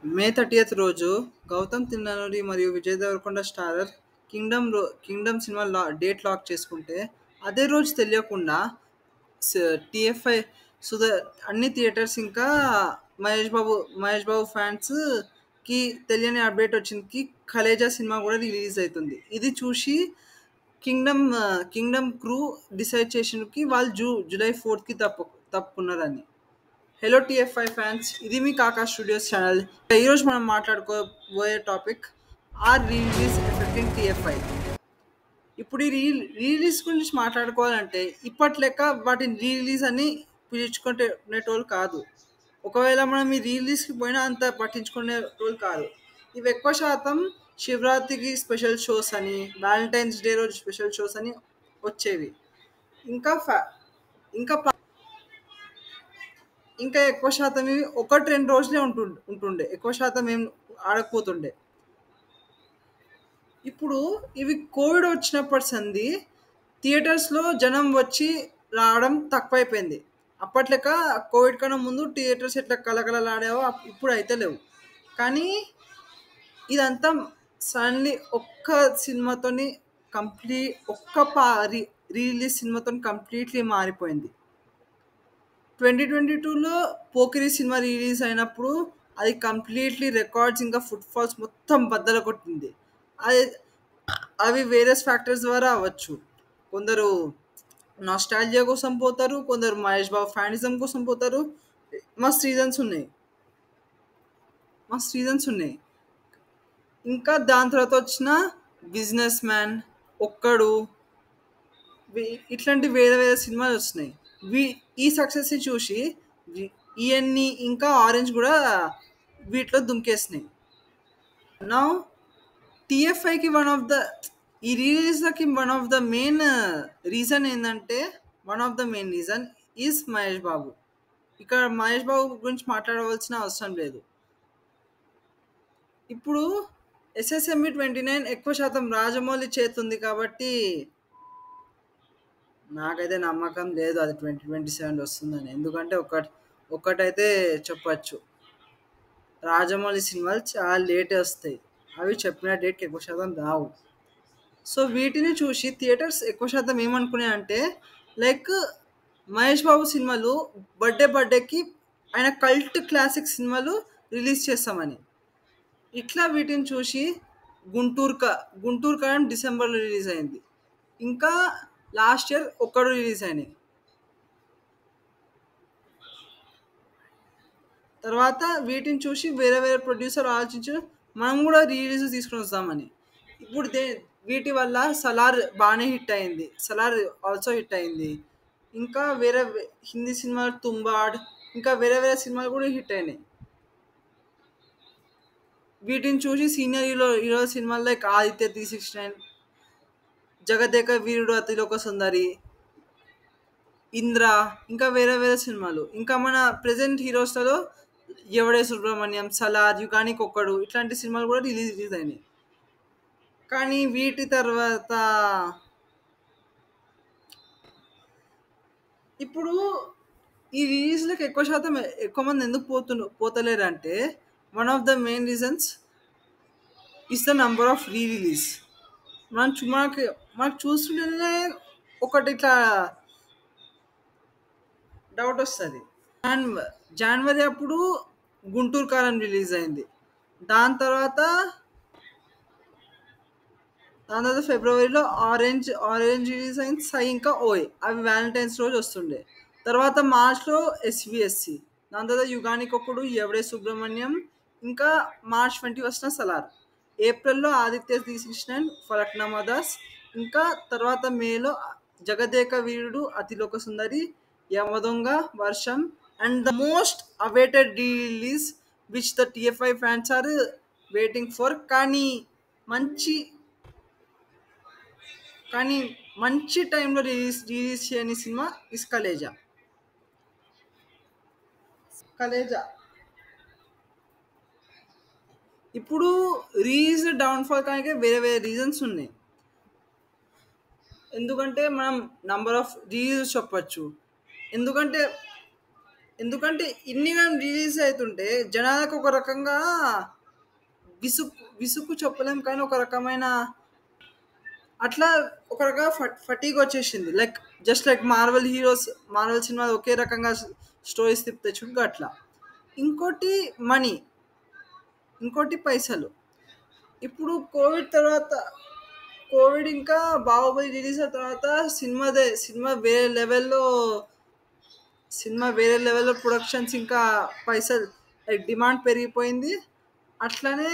మే 30వ రోజు 'గౌతమ్ తిన్ననురి మరియు Vijay Devarakonda starrer 'Kingdom' సినిమా డేట్ లాక్ చేసుకుంటే, అదే రోజు తెలియకుండా టీఎఫ్ఐ సుధా అన్ని థియేటర్స్ ఇంకా మహేష్ బాబు ఫ్యాన్స్‌కి తెలియని అప్డేట్ వచ్చింది కి 'కలేజా' సినిమా కూడా రిలీజ్ అయితుంది. ఇది చూసి 'కింగ్డమ్' క్రూ డిసైడ్ చేసిండ్రు వాళ్ళు జూలై 4కి తప్పుకున్నారని. హలో టీఎఫ్ఐ ఫ్యాన్స్, ఇది మీ కాకా స్టూడియోస్ ఛానల్. ఈరోజు మనం మాట్లాడుకోబోయే topic re release affecting TFI. ఇప్పుడు ఈ రిలీజ్ గురించి మాట్లాడుకోవాలంటే ఇప్పటి లెక్క వాటిని రిలీజ్ అని పిలుచుకునేటోళ్ళు కాదు. ఒకవేళ మనం ఈ రిలీజ్కి పోయినా అంత పట్టించుకునేటోళ్ళు కాదు. ఇవి ఎక్కువ శాతం శివరాత్రికి స్పెషల్ షోస్ అని, వ్యాలంటైన్స్ డే రోజు స్పెషల్ షోస్ అని వచ్చేవి. ఇంకా ఇంకా ఇంకా ఎక్కువ శాతం ఇవి 1, 2 రోజులే ఉంటుండే. ఎక్కువ శాతం ఏం ఆడకపోతుండే. ఇప్పుడు ఇవి కోవిడ్ వచ్చినప్పటి సంది థియేటర్స్‌లో జనం వచ్చి రావడం తక్కువైపోయింది. అప్పట్లెక్క కోవిడ్ కన్నా ముందు థియేటర్స్ ఎట్లా కళకళలాడేవో ఇప్పుడు అయితే లేవు. కానీ ఇదంతా సడన్‌లీ ఒక్క సినిమాతోని ఒక్క రిలీజ్ సినిమాతోని కంప్లీట్‌లీ మారిపోయింది. 2022లో 'పోకిరి' సినిమా రిలీజ్ అయినప్పుడు అది కంప్లీట్‌లీ రికార్డ్స్ ఇంకా ఫుట్‌ఫాల్స్ మొత్తం బద్దలు కొట్టింది. అది అవి వేరియస్ ఫ్యాక్టర్స్ ద్వారా అవ్వచ్చు. కొందరు నాస్టాల్జియా కోసం పోతారు. కొందరు మహేష్ బాబు ఫ్యానిజం కోసం పోతారు. మస్తు రీజన్స్ ఉన్నాయి. ఇంకా దాని తర్వాత వచ్చిన 'బిజినెస్ మ్యాన్', 'ఒక్కడు' ఇట్లాంటి వేరే వేరే సినిమాలు వచ్చినాయి. ఈ సక్సెస్‌ని చూసి ఇయన్నీ ఇంకా 'ఆరెంజ్' కూడా వీటిలో దుంకేసినాయి. నౌ టీఎఫ్ఐకి ఈ రిలీజ్‌లకి one of the main reason is Mahesh Babu. ఇక్కడ మహేష్ బాబు గురించి మాట్లాడవలసిన అవసరం లేదు. ఇప్పుడు ఎస్ఎస్ఎంఈ 29 ఎక్కువ శాతం రాజమౌళి చేతుంది కాబట్టి నాకైతే నమ్మకం లేదు అది 2027 వస్తుందని. ఎందుకంటే ఒక్కటైతే చెప్పచ్చు, రాజమౌళి సినిమాలు చాలా లేటే వస్తాయి. అవి చెప్పిన డేట్‌కి ఎక్కువ శాతం రావు. సో వీటిని చూసి థియేటర్స్ ఎక్కువ శాతం ఏమనుకున్నాయంటే, లైక్ మహేష్ బాబు సినిమాలు బర్త్డేకి ఆయన కల్ట్ క్లాసిక్ సినిమాలు రిలీజ్ చేస్తామని. ఇట్లా వీటిని చూసి 'గుంటూరు కారం' డిసెంబర్‌లో రిలీజ్ అయింది. ఇంకా లాస్ట్ ఇయర్ 'ఒక్కడు' రిలీజ్ అయినాయి. తర్వాత వీటిని చూసి వేరే వేరే ప్రొడ్యూసర్ ఆలోచించారు మనం కూడా రిలీజ్ తీసుకొని వస్తామని. ఇప్పుడు వీటి వల్ల 'సలార్' బాగానే హిట్ అయింది. 'సలార్' ఆల్సో హిట్ అయింది. ఇంకా వేరే హిందీ సినిమాలు 'తుంబాడ్' ఇంకా వేరే వేరే సినిమాలు కూడా హిట్ అయినాయి. వీటిని చూసి సీనియర్ హీరో సినిమాలు లైక్ 'ఆదిత్య 369', 'జగదేక వీరుడు అతిలోక సుందరి', 'ఇంద్ర' ఇంకా వేరే వేరే సినిమాలు. ఇంకా మన ప్రెజెంట్ హీరోస్లలో 'ఎవడే సుబ్రహ్మణ్యం', 'సలార్', 'యుగానికి ఒక్కడు' ఇట్లాంటి సినిమాలు కూడా రిలీజ్ అయినాయి. కానీ వీటి తర్వాత ఇప్పుడు ఈ రిలీజ్‌లకి ఎక్కువ మంది ఎందుకు పోతలేరంటే, one of the main reasons is the number of release. మనకు చూస్తుంటేనే ఒకటి ఇట్లా డౌట్ వస్తుంది. జనవరి అప్పుడు 'గుంటూరు కారం' రిలీజ్ అయింది. దాని తర్వాత ఫిబ్రవరిలో ఆరెంజ్ రిలీజ్ అయింది. 'సై' ఇంకా 'ఓయ్' అవి వ్యాలంటైన్స్ రోజు వస్తుండే. తర్వాత మార్చ్లో 'ఎస్విఎస్సి', దాని తర్వాత 'యుగానికి ఒక్కడు', 'ఎవడే సుబ్రహ్మణ్యం' ఇంకా మార్చ్ 21న 'సలార్'. ఏప్రిల్‌లో 'ఆదిత్య 369', 'ఫలక్నామా దాస్' ఇంకా తర్వాత మేలో 'Jagadeka Veerudu Athiloka Sundari', 'Yamadonga', 'Varsham' and the most awaited release which the TFI fans are waiting for, కానీ మంచి టైంలో రిలీజ్ చేయని సినిమా ఇస్ 'కలేజా'. ఇప్పుడు రిలీజ్ డౌన్ఫాల్ కానీ వేరే వేరే రీజన్స్ ఉన్నాయి. ఎందుకంటే మనం నంబర్ ఆఫ్ రిలీజ్ చెప్పచ్చు. ఎందుకంటే ఎందుకంటే ఇన్ని గాని రిలీజ్ అయితుంటే జనాలకు ఒక రకంగా విసుగు చెప్పలేం కానీ ఒక రకమైన అట్లా ఒక రకంగా ఫటీగ్ వచ్చేసింది. లైక్ జస్ట్ లైక్ మార్వెల్ సినిమాలు ఒకే రకంగా స్టోరీస్ తిప్పుతాయి చూడు అట్లా. ఇంకోటి మనీ, ఇంకోటి పైసలు. ఇప్పుడు కోవిడ్ ఇంకా బాహుబలి రిలీజ్ అయిన తర్వాత సినిమా వేరే లెవెల్‌లో ప్రొడక్షన్స్ ఇంకా పైసలు లైక్ డిమాండ్ పెరిగిపోయింది. అట్లనే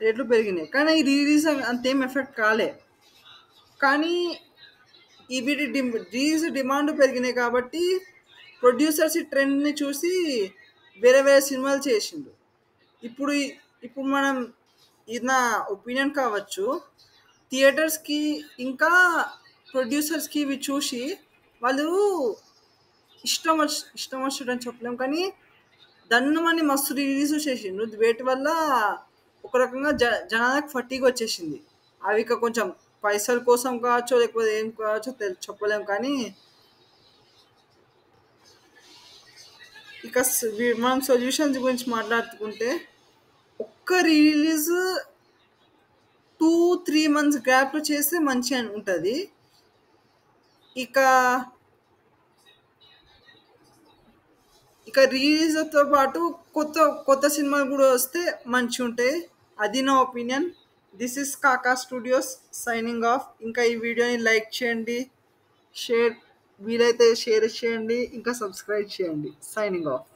రేట్లు పెరిగినాయి. కానీ ఈ రిలీజ్ అంతేం ఎఫెక్ట్ కాలే. కానీ ఈ వీటి రిలీజ్ డిమాండ్ పెరిగినాయి కాబట్టి ప్రొడ్యూసర్స్ ఈ ట్రెండ్‌ని చూసి వేరే వేరే సినిమాలు చేసిండ్రు. ఇప్పుడు ఇప్పుడు మనం ఇది నా ఒపీనియన్ కావచ్చు. థియేటర్స్‌కి ఇంకా ప్రొడ్యూసర్స్‌కి ఇవి చూసి వాళ్ళు ఇష్టం వచ్చినట్టు చెప్పలేం కానీ దన్నుమని మస్తు రిలీజ్ చేసిండ్రు. వేటి వల్ల ఒక రకంగా జనాలకు ఫటీగ్ వచ్చేసింది. అవి ఇక కొంచెం పైసల కోసం కావచ్చు లేకపోతే ఏం కావచ్చో చెప్పలేం కానీ ఇక మనం సొల్యూషన్స్ గురించి మాట్లాడుకుంటే ఒక్క రిలీజ్ 2-3 మంత్స్ గ్యాప్లో చేస్తే మంచిగా ఉంటుంది. ఇక ఇక రిలీజ్‌తో పాటు కొత్త కొత్త సినిమాలు కూడా వస్తే మంచిగా ఉంటాయి. అది నా ఒపీనియన్. దిస్ ఈస్ కాకా స్టూడియోస్ సైనింగ్ ఆఫ్. ఇంకా ఈ వీడియోని లైక్ చేయండి, షేర్ వీలైతే షేర్ చేయండి, ఇంకా సబ్స్క్రైబ్ చేయండి. Signing off.